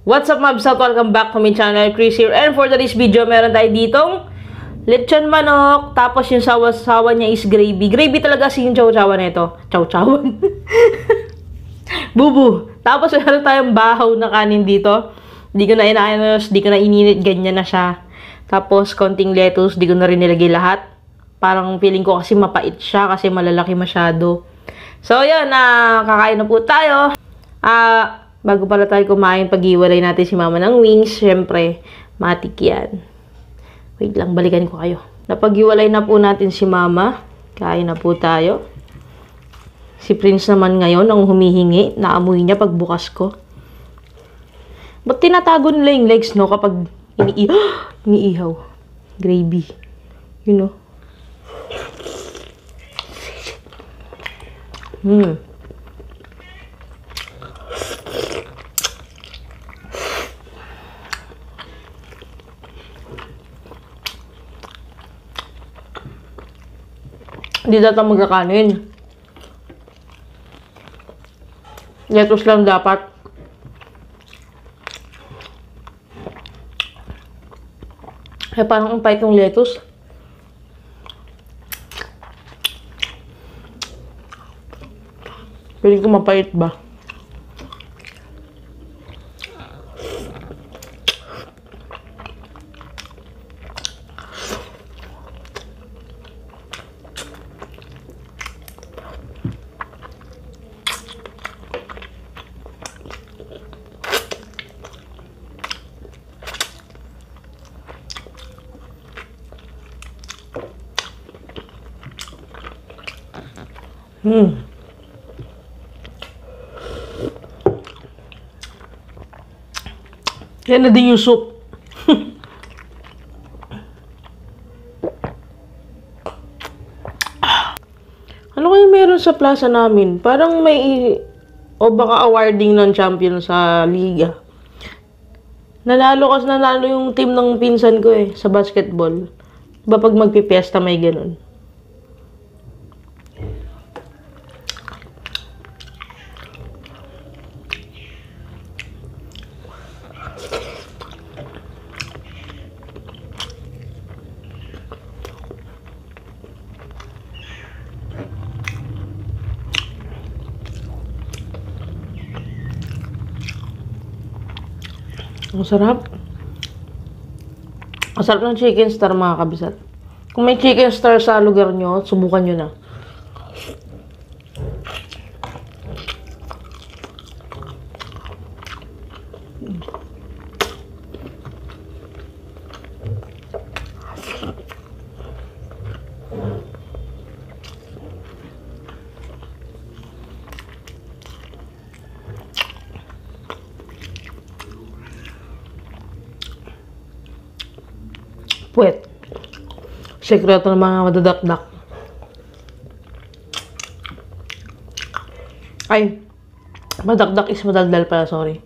What's up, Mabs? Welcome back to my channel, Chris here. And for today's video, meron tayo ditong lechon manok. Tapos yung sawa-sawa niya is gravy. Gravy talaga si yung chow-chowan na ito. Chow-chowan. Bubu. Tapos meron tayong bahaw na kanin dito. Di ko na inaayos, di ko na ininit. Ganyan na siya. Tapos konting lettuce, di ko na rin nilagay lahat. Parang feeling ko kasi mapait siya kasi malalaki masyado. So, yan. Kakain na po tayo. Bago pala tayo kumain, pag-iwalay natin si mama ng wings. Siyempre, matik yan. Wait lang, balikan ko kayo. Napag-iwalay na po natin si mama. Kain na po tayo. Si Prince naman ngayon ang humihingi. Naamoy niya pagbukas ko. Ba't tinatago nila yung legs, no? Kapag iniihaw. Gravy. You know? Hindi data magkakanin. Lettuce lang dapat. Kaya parang ang pahit ng lettuce. Piling ko mapait ba? Yan na din yung soup. Ano kaya meron sa plaza namin? Parang may o baka awarding ng champion sa liga. Nanalo yung team ng pinsan ko sa basketball. Diba pag magpipiesta may ganun? Ang sarap. Ang sarap ng chicken star, mga kabisat. Kung may chicken star sa lugar nyo, subukan nyo na. Puwet. Sekreto ng mga madadakdak. Ay, madakdak is madaldal pala, sorry.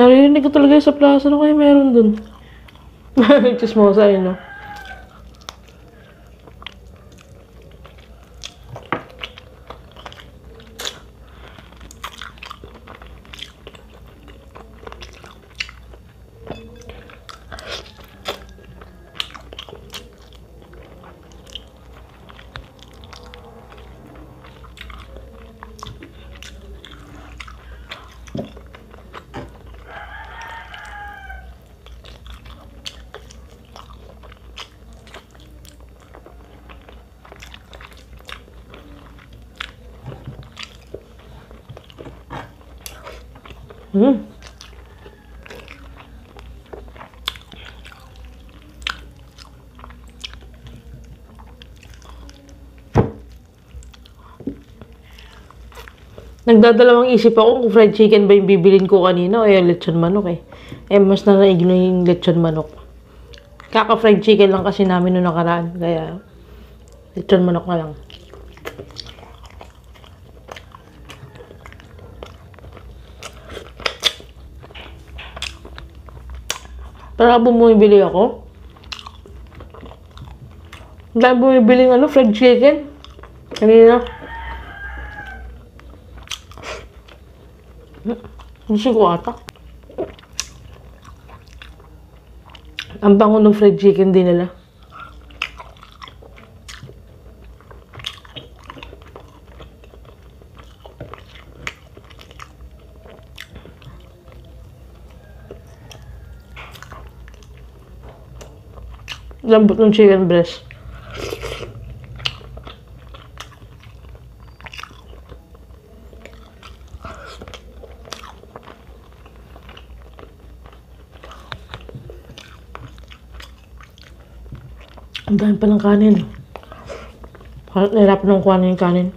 Narinig ko talaga sa plaza. Ano kaya meron dun? Chismosa no? Hmm. Nagdadalawang isip ako kung fried chicken ba yung bibilin ko kanina o yung lechon manok eh. Eh, mas nanaig na yung lechon manok. Kaka-fried chicken lang kasi namin noong nakaraan. Kaya, lechon manok na lang. Para bumibili ako. Dahil bumibili ng fried chicken. Kanina. Gusto ko ata. Ang bango ng fried chicken din nila. Lambot ng chicken breast. Ang dami pa ng kanin. Parang nahirapan ng kuhanin yung kanin.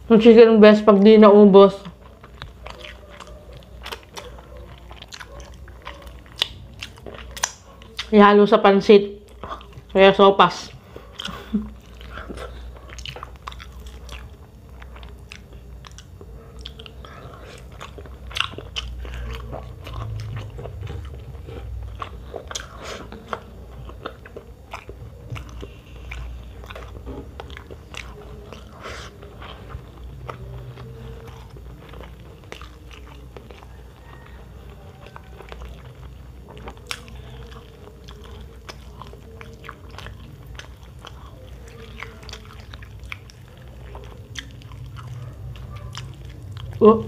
Yung chicken breast pag di naubos. Ihalo sa pansit. Kaya sopas. Oh.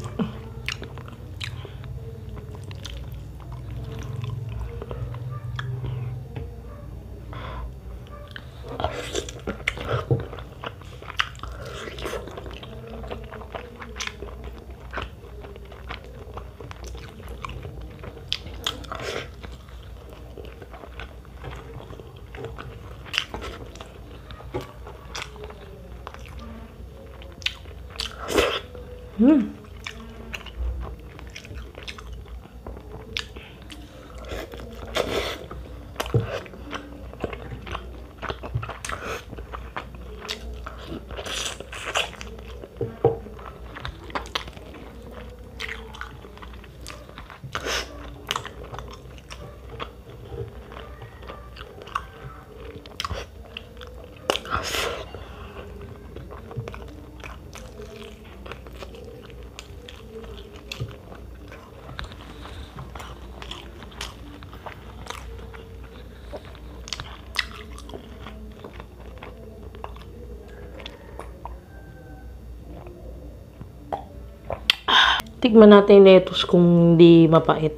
Tikman natin yung lettuce kung hindi mapait.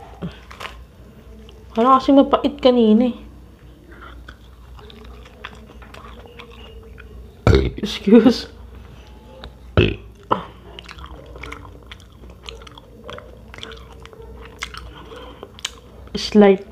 Parang kasi mapait kanina eh. Excuse. Slight.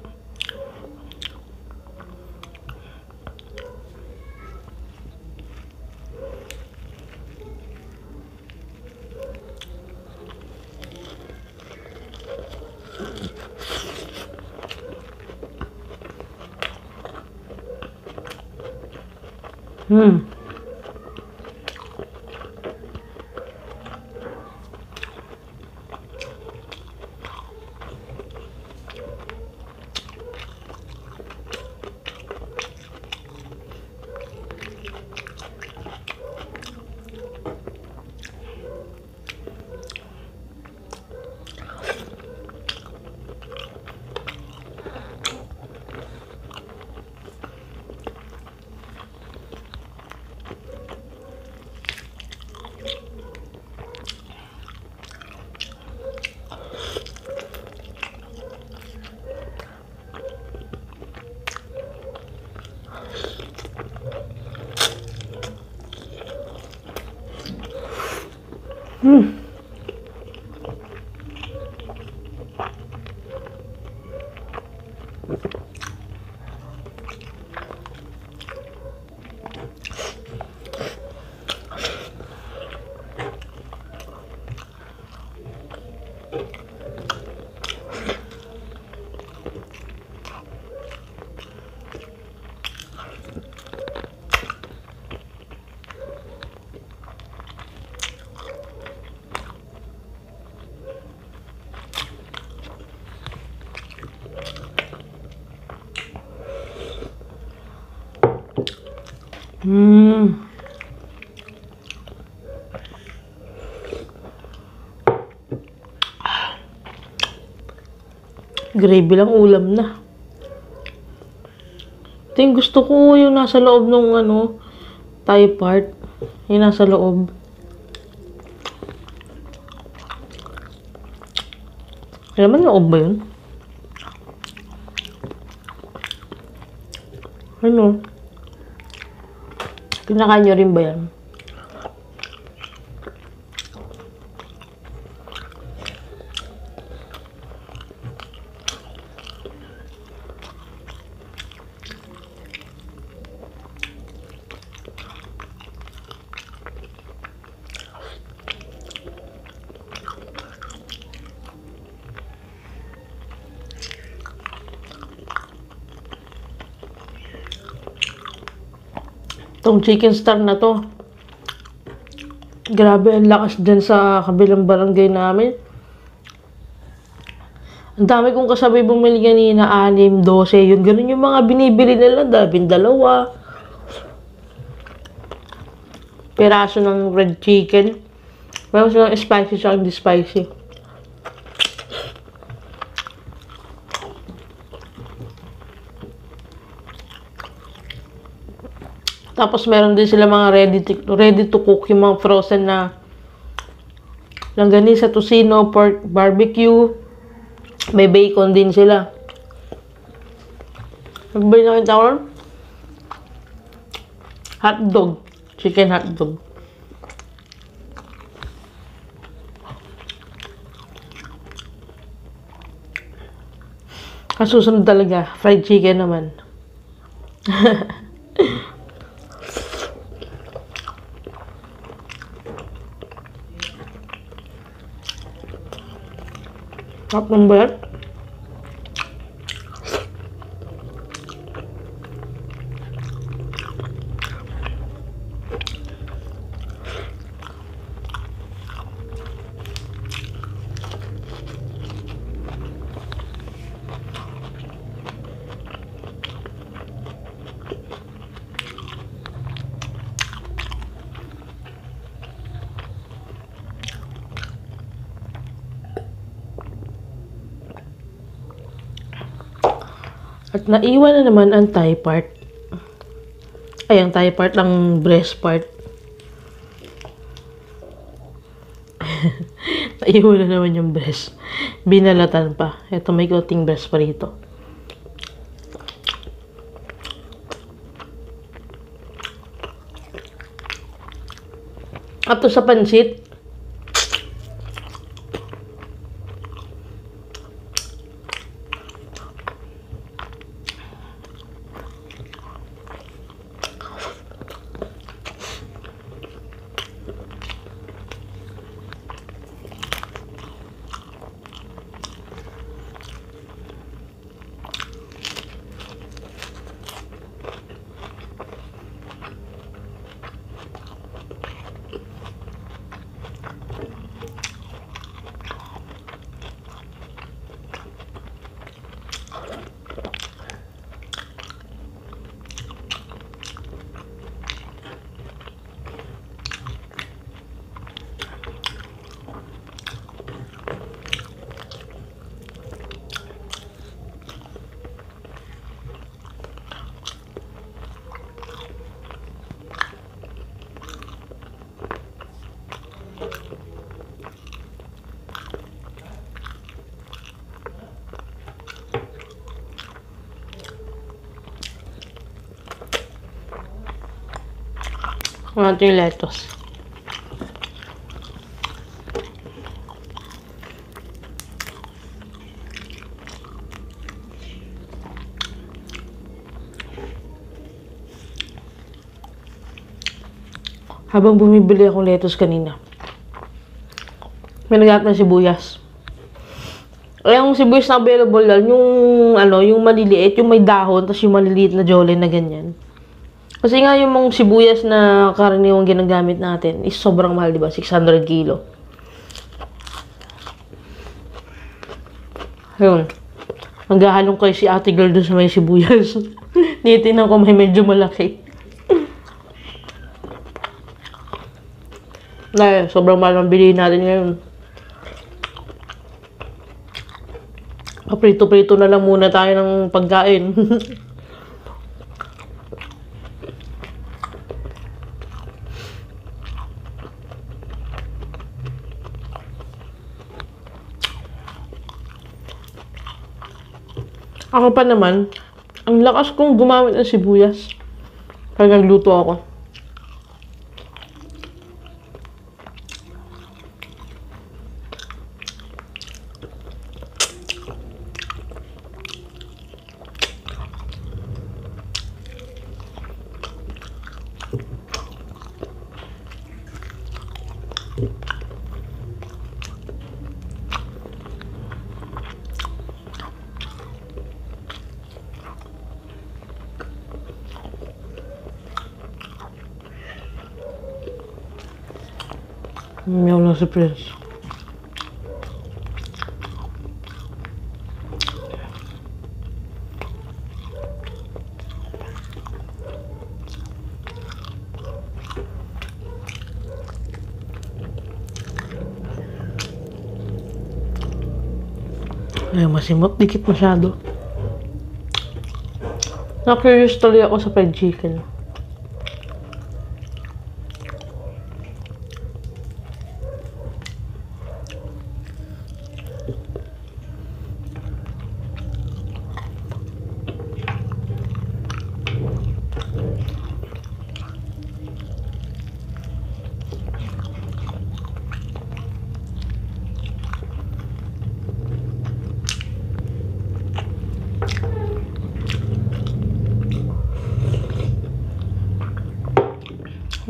Hmm. Gravy lang ulam na. Ito yung gusto ko, yung nasa loob ng Thai part. Yung nasa loob. Alam mo, loob ba yun? Ano? Kinakain nyo rin ba yan? Itong chicken star na to. Grabe, ang lakas dyan sa kabilang barangay namin. Ang dami kong kasabay bumili kanina, 6, 12. Yun, ganun yung mga binibili nila. 12. Peraso ng red chicken. Meron silang spicy sa hindi spicy. Tapos meron din sila mga ready to cook, yung mga frozen na langganisa, tocino, pork, barbecue. May bacon din sila. Ano ba yung nakita ko? Hotdog. Chicken hotdog. Kasusunod talaga, fried chicken naman. Sarap ng bayat. At naiwan na naman ang thigh part. Ay, ang thigh part, ang breast part. Naiwan na naman yung breast. Binalatan pa. Ito, may coating breast pa rito. At to sa pansit. Ang ating lettuce. Habang bumibili akong lettuce kanina, may naghahanap ng sibuyas. Eh, yung sibuyas na available lang, yung maliliit, yung may dahon, tapos yung maliliit na jolly na ganyan. Kasi nga yung mga sibuyas na karaniwang ginagamit natin is sobrang mahal, diba? 600 kilo. Ayun. Maghahalong kayo si ate girl doon sa may sibuyas. Titinan ko may medyo malaki. Ay, sobrang mahal ang bilihin natin ngayon. Prito-prito na lang muna tayo ng pagkain. Ako pa naman, ang lakas kong gumamit ng sibuyas pag nagluto ako. Meow na si Prince. Ay, masimot. Dikit masyado. Na-curious tuloy ako sa fried chicken.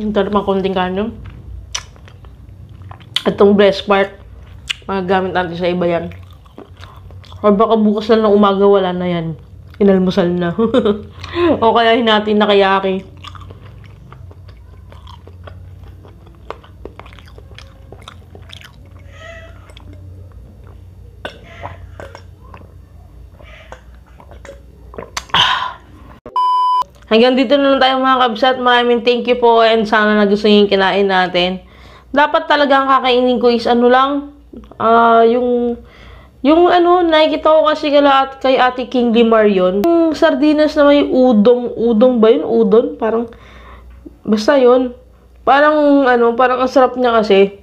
Ito naman konting kanyo. Itong breast part, magagamit natin sa iba yan. Or baka bukas lang ng umaga, wala na yan. Inalmusal na. O kaya natin nakayaki. Hanggang dito na lang tayo mga kabsat. Maraming thank you po and sana nagustuhan yung kinain natin. Dapat talaga ang kakainin ko is ano lang, nakikita ko kasi kay Ate King Limar yun. Yung sardinas na may udong ba yun? Udon? Parang, basta yun. Parang ang sarap niya kasi.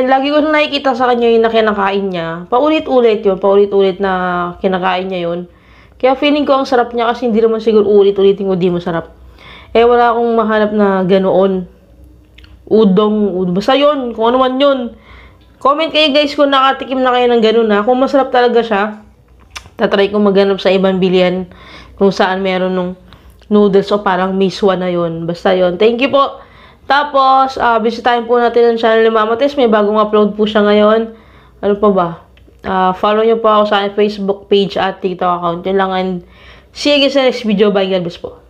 Lagi ko nakikita sa kanya yung na kinakain niya. Paulit-ulit na kinakain niya yun. Kaya feeling ko ang sarap niya kasi hindi naman siguro ulit-ulitin ko di masarap. Wala akong mahanap na ganoon. Udong, basta yun, kung ano man yun. Comment kayo guys kung nakatikim na kayo ng ganun ha. Kung masarap talaga siya, tatry ko maghanap sa ibang bilihan kung saan meron nung noodles o parang miswa na yun. Basta yun. Thank you po. Tapos, bisitahin po natin ang channel ni Mama Tess. May bagong upload po siya ngayon. Ano pa ba? Follow nyo po ako sa Facebook page at TikTok account. Yun lang and see you guys sa next video. Bye, God bless po.